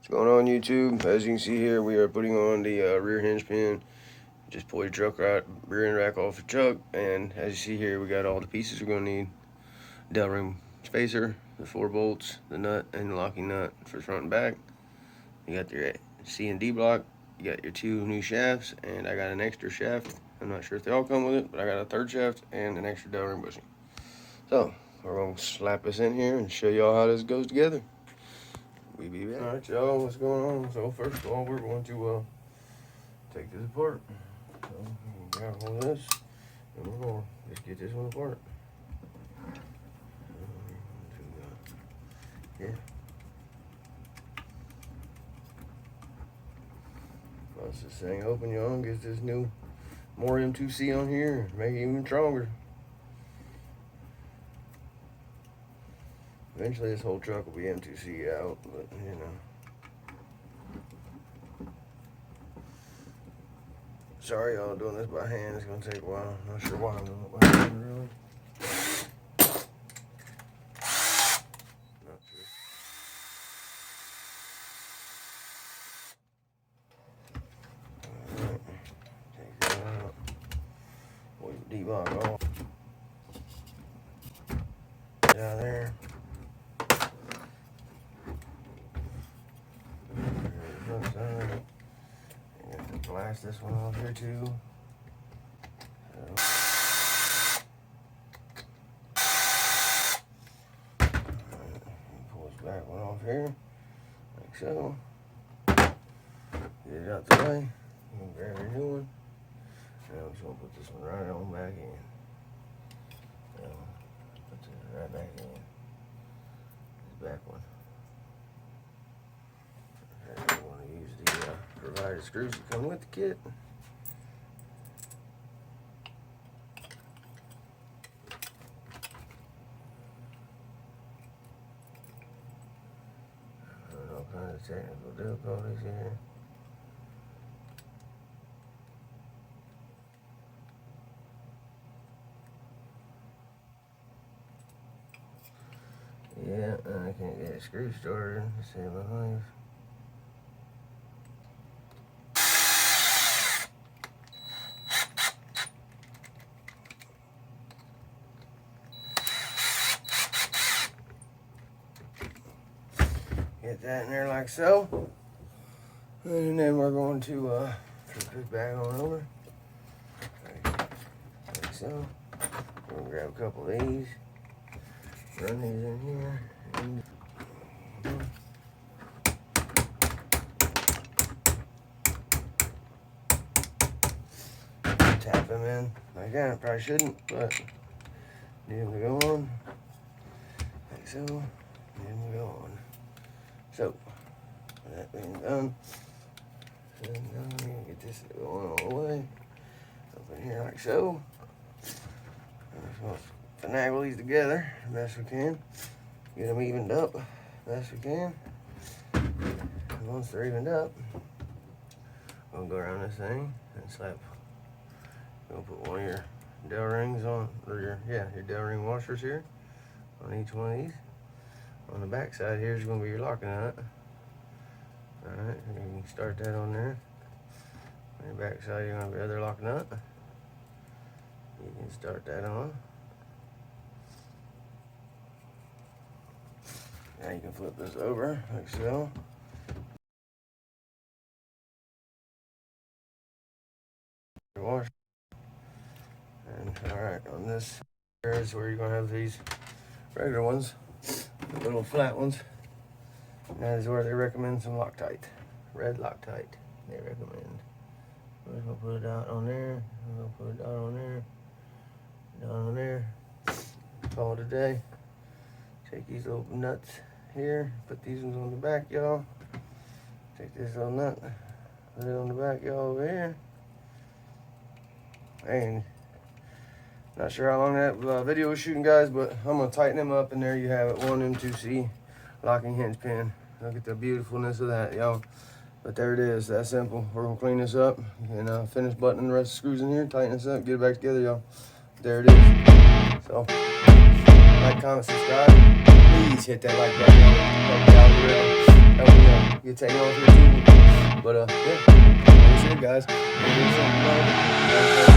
What's going on, YouTube? As you can see here, we are putting on the rear hinge pin. Just pull your truck right, rear end rack off the truck, and as you see here, we got all the pieces we're going to need. Dowel ring spacer, the 4 bolts, the nut, and the locking nut for front and back. You got your C and D block. You got your 2 new shafts, and I got an extra shaft. I'm not sure if they all come with it, but I got a 3rd shaft and an extra dowel ring bushing. So we're going to slap this in here and show y'all how this goes together. We be back. Alright, y'all, what's going on? So first of all, we're going to take this apart. So grab hold of this, and we're going to just get this one apart. Yeah. Once this thing open, y'all, get this new more M2C on here, make it even stronger. Eventually this whole truck will be M2C out, but you know. Sorry y'all, doing this by hand, it's gonna take a while. I'm not sure why I'm doing it by hand, really. Not sure. Alright, take that out. Pull your D-block off. Get out of there. Blast this one off here too. Pull this back one off here, like so. Get it out the way. You can grab your new one. And I'm just gonna put this one right on back in. Put this right back in. This back one. You want to use the provided screws that come with the kit. All kinds of technical difficulties here. Yeah, I can't get a screw started to save my life. Get that in there like so. And then we're going to flip this back on over. Like so. We're going to grab a couple of these. Run these in here. And tap them in like that. Probably shouldn't, but need them to go on. Like so. Need them to go on. So, that being done, now I'm going to get this going all the way up in here like so. I'm just going to finagle these together as best we can. Get them evened up as best we can. And once they're evened up, we'll go around this thing and slap. We'll put one of your dowel rings on, or your dowel ring washers here on each one of these. On the back side here is going to be your locking nut. Alright, you can start that on there. On your back side, you're going to have your other locking nut. You can start that on. Now you can flip this over like so. Wash. And alright, on this here is where you're going to have these regular ones. The little flat ones. And that is where they recommend some Loctite. Red Loctite, they recommend. We're just gonna put it out on there. We're gonna put it down on there. Down on there. Call it a day. Take these little nuts here. Put these ones on the back, y'all. Take this little nut. Put it on the back, y'all, over here. And not sure how long that video was shooting, guys, but I'm gonna tighten them up, and there you have it. One M2C locking hinge pin. Look at the beautifulness of that, y'all. But there it is, that simple. We're gonna clean this up and finish buttoning the rest of the screws in here, tighten this up, get it back together, y'all. There it is. So, like, comment, subscribe. Please hit that like button. Help the algorithm. how we get taken off here too. But yeah, see you guys.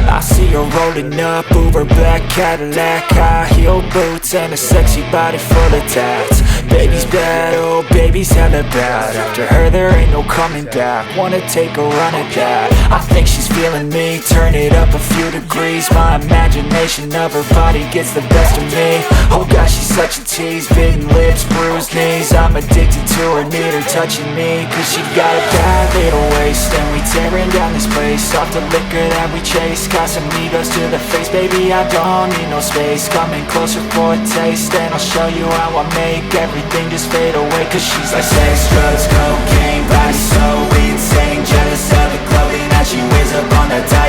I see her rolling up, Uber black Cadillac, high heel boots and a sexy body full of tats. Baby's bad, oh baby's hella bad. After her there ain't no coming back. Wanna take a run at that. I think she's feeling me, turn it up a few degrees. My imagination of her body gets the best of me. Oh gosh, she's such a tease, bitten lips, bruised knees. I'm addicted to her, need her touching me. Cause she got a bad little waist, and we tearing down this place. Off the liquor that we chase, Casamigos to the face. Baby, I don't need no space. Coming closer for a taste, and I'll show you how I make everything just fade away. Cause she's like sex, drugs, cocaine, body so insane. Jealous of the clothing that she wears up on the top.